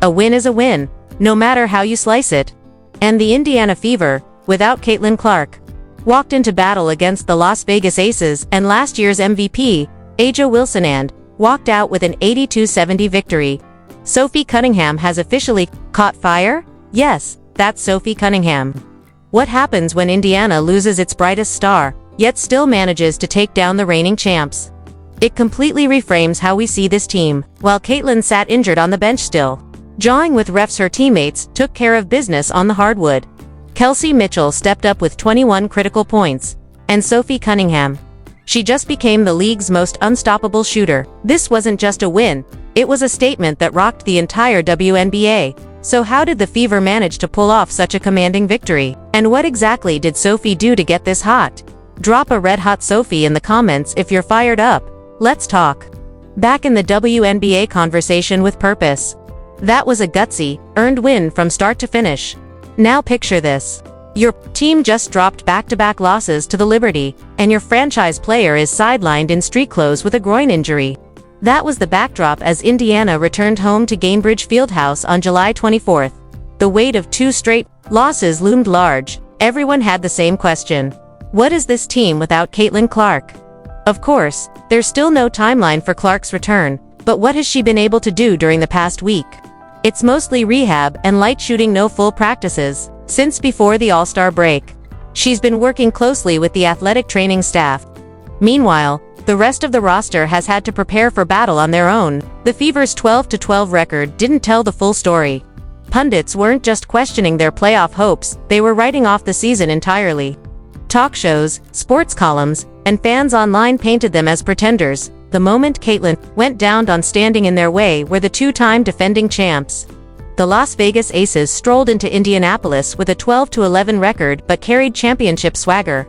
A win is a win, no matter how you slice it. And the Indiana Fever, without Caitlin Clark, walked into battle against the Las Vegas Aces and last year's MVP, A'ja Wilson, and walked out with an 82-70 victory. Sophie Cunningham has officially caught fire? Yes, that's Sophie Cunningham. What happens when Indiana loses its brightest star, yet still manages to take down the reigning champs? It completely reframes how we see this team. While Caitlin sat injured on the bench still, jawing with refs, her teammates took care of business on the hardwood. Kelsey Mitchell stepped up with 21 critical points, and Sophie Cunningham, she just became the league's most unstoppable shooter. This wasn't just a win, it was a statement that rocked the entire WNBA. So how did the Fever manage to pull off such a commanding victory? And what exactly did Sophie do to get this hot? Drop a red-hot Sophie in the comments if you're fired up. Let's talk. Back in the WNBA conversation with purpose. That was a gutsy, earned win from start to finish. Now picture this. Your team just dropped back-to-back losses to the Liberty, and your franchise player is sidelined in street clothes with a groin injury. That was the backdrop as Indiana returned home to Gainbridge Fieldhouse on July 24th. The weight of 2 straight losses loomed large. Everyone had the same question. What is this team without Caitlin Clark? Of course, there's still no timeline for Clark's return, but what has she been able to do during the past week? It's mostly rehab and light shooting, no full practices, since before the All-Star break. She's been working closely with the athletic training staff. Meanwhile, the rest of the roster has had to prepare for battle on their own. The Fever's 12-12 record didn't tell the full story. Pundits weren't just questioning their playoff hopes, they were writing off the season entirely. Talk shows, sports columns, and fans online painted them as pretenders. The moment Caitlin went down on standing in their way were the 2-time defending champs. The Las Vegas Aces strolled into Indianapolis with a 12-11 record but carried championship swagger.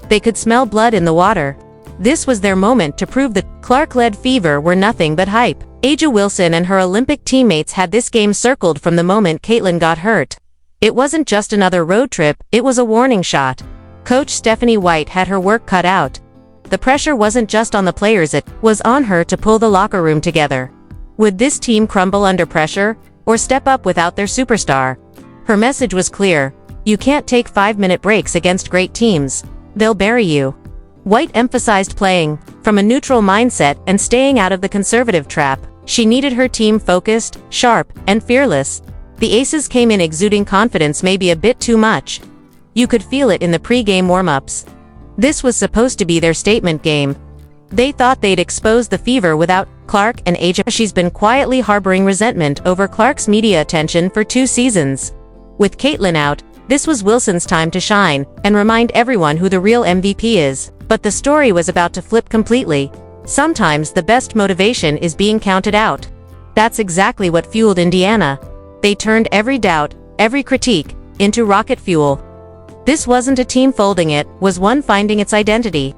They could smell blood in the water. This was their moment to prove the Clark-led Fever were nothing but hype. A'ja Wilson and her Olympic teammates had this game circled from the moment Caitlin got hurt. It wasn't just another road trip, it was a warning shot. Coach Stephanie White had her work cut out. The pressure wasn't just on the players, it was on her to pull the locker room together. Would this team crumble under pressure, or step up without their superstar? Her message was clear. You can't take 5-minute breaks against great teams. They'll bury you. White emphasized playing from a neutral mindset and staying out of the conservative trap. She needed her team focused, sharp, and fearless. The Aces came in exuding confidence, maybe a bit too much. You could feel it in the pre-game warm-ups. This was supposed to be their statement game. They thought they'd expose the Fever without Clark and A'ja. She's been quietly harboring resentment over Clark's media attention for 2 seasons. With Caitlin out, this was Wilson's time to shine and remind everyone who the real MVP is. But the story was about to flip completely. Sometimes the best motivation is being counted out. That's exactly what fueled Indiana. They turned every doubt, every critique, into rocket fuel. This wasn't a team folding, it was one finding its identity.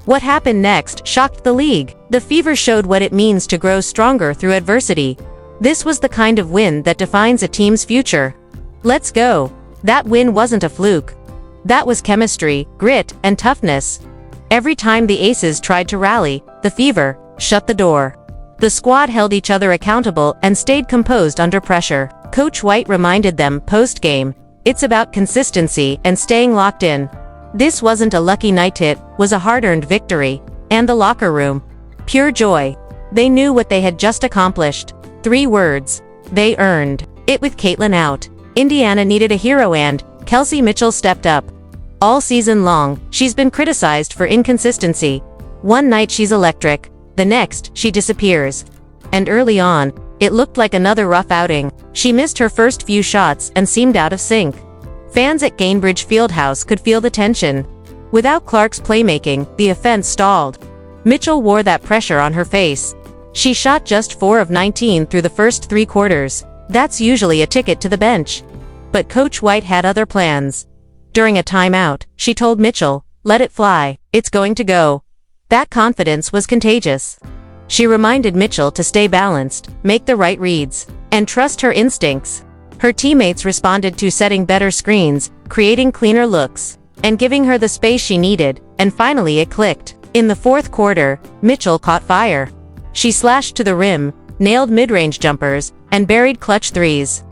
What happened next shocked the league. The Fever showed what it means to grow stronger through adversity. This was the kind of win that defines a team's future. Let's go. That win wasn't a fluke. That was chemistry, grit, and toughness. Every time the Aces tried to rally, the Fever shut the door. The squad held each other accountable and stayed composed under pressure. Coach White reminded them post-game, it's about consistency and staying locked in. This wasn't a lucky night, it was a hard-earned victory. And the locker room, pure joy. They knew what they had just accomplished. 3 words. They earned it. With Caitlin out, Indiana needed a hero, and Kelsey Mitchell stepped up. All season long, she's been criticized for inconsistency. One night she's electric, the next, she disappears. And early on, it looked like another rough outing. She missed her first few shots and seemed out of sync. Fans at Gainbridge Fieldhouse could feel the tension. Without Clark's playmaking, the offense stalled. Mitchell wore that pressure on her face. She shot just 4 of 19 through the first 3 quarters. That's usually a ticket to the bench. But Coach White had other plans. During a timeout, she told Mitchell, "Let it fly, it's going to go." That confidence was contagious. She reminded Mitchell to stay balanced, make the right reads, and trust her instincts. Her teammates responded to setting better screens, creating cleaner looks, and giving her the space she needed, and finally it clicked. In the 4th quarter, Mitchell caught fire. She slashed to the rim, nailed mid-range jumpers, and buried clutch threes.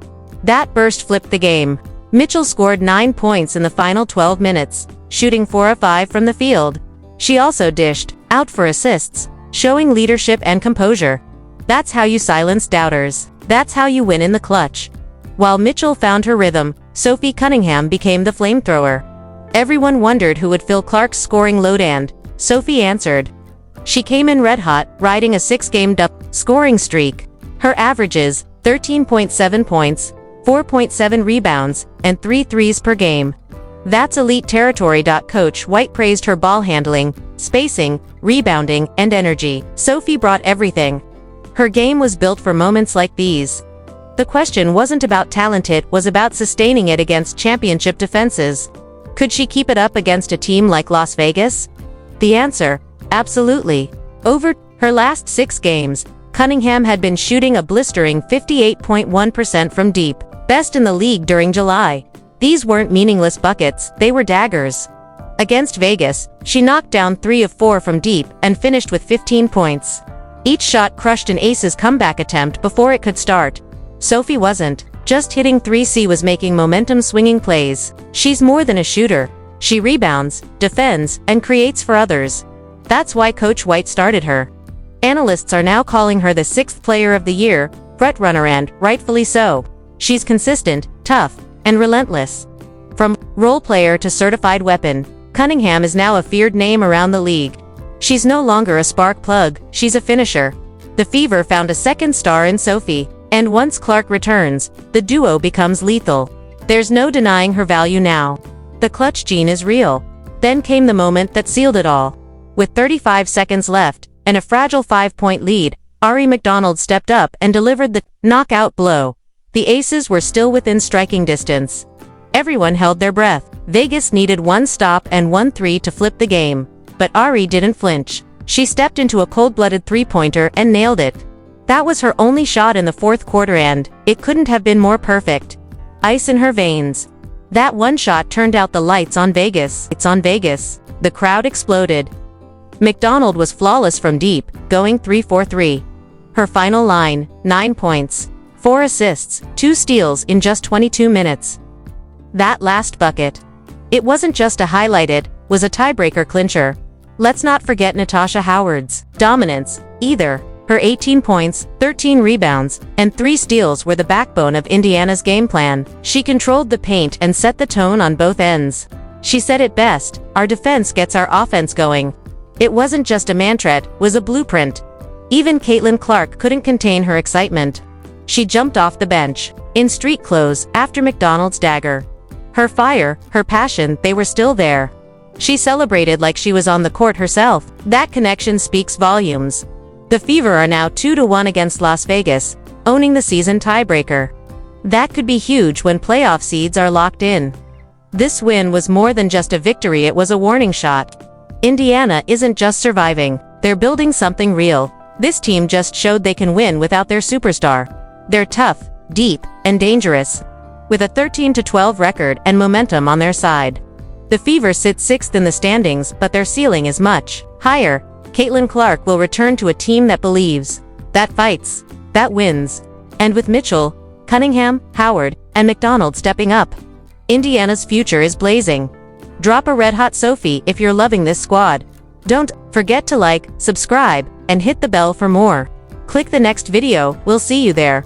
That burst flipped the game. Mitchell scored 9 points in the final 12 minutes, shooting 4 of 5 from the field. She also dished out for assists, showing leadership and composure. That's how you silence doubters. That's how you win in the clutch. While Mitchell found her rhythm, Sophie Cunningham became the flamethrower. Everyone wondered who would fill Clark's scoring load, and Sophie answered. She came in red-hot, riding a 6-game scoring streak. Her averages, 13.7 points, 4.7 rebounds, and 3 threes per game. That's elite territory. Coach White praised her ball handling, spacing, rebounding, and energy. Sophie brought everything. Her game was built for moments like these. The question wasn't about talent, it was about sustaining it against championship defenses. Could she keep it up against a team like Las Vegas? The answer, absolutely. Over her last 6 games, Cunningham had been shooting a blistering 58.1% from deep, best in the league during July. These weren't meaningless buckets, they were daggers. Against Vegas, she knocked down 3 of 4 from deep and finished with 15 points. Each shot crushed an Aces comeback attempt before it could start. Sophie wasn't just hitting 3C, was making momentum-swinging plays. She's more than a shooter. She rebounds, defends, and creates for others. That's why Coach White started her. Analysts are now calling her the 6th player of the year, frontrunner, and rightfully so. She's consistent, tough, and relentless. From role player to certified weapon, Cunningham is now a feared name around the league. She's no longer a spark plug, she's a finisher. The Fever found a second star in Sophie, and once Clark returns, the duo becomes lethal. There's no denying her value now. The clutch gene is real. Then came the moment that sealed it all. With 35 seconds left, and a fragile 5-point lead, Ari McDonald stepped up and delivered the knockout blow. The Aces were still within striking distance. Everyone held their breath. Vegas needed 1 stop and 1 3 to flip the game. But Ari didn't flinch. She stepped into a cold-blooded 3-pointer and nailed it. That was her only shot in the 4th quarter, and it couldn't have been more perfect. Ice in her veins. That one shot turned out the lights on Vegas. It's on Vegas. The crowd exploded. McDonald was flawless from deep, going 3 for 3. Her final line, 9 points, 4 assists, 2 steals in just 22 minutes. That last bucket. It wasn't just a highlight, it was a tiebreaker clincher. Let's not forget Natasha Howard's dominance, either. Her 18 points, 13 rebounds, and 3 steals were the backbone of Indiana's game plan. She controlled the paint and set the tone on both ends. She said it best, "Our defense gets our offense going." It wasn't just a mantra, it was a blueprint. Even Caitlin Clark couldn't contain her excitement. She jumped off the bench, in street clothes, after McDonald's dagger. Her fire, her passion, they were still there. She celebrated like she was on the court herself. That connection speaks volumes. The Fever are now 2-1 against Las Vegas, owning the season tiebreaker. That could be huge when playoff seeds are locked in. This win was more than just a victory, it was a warning shot. Indiana isn't just surviving, they're building something real. This team just showed they can win without their superstar. They're tough, deep, and dangerous. With a 13-12 record and momentum on their side. The Fever sit 6th in the standings, but their ceiling is much higher. Caitlin Clark will return to a team that believes, that fights, that wins. And with Mitchell, Cunningham, Howard, and McDonald stepping up, Indiana's future is blazing. Drop a red-hot Sophie if you're loving this squad. Don't forget to like, subscribe, and hit the bell for more. Click the next video, we'll see you there.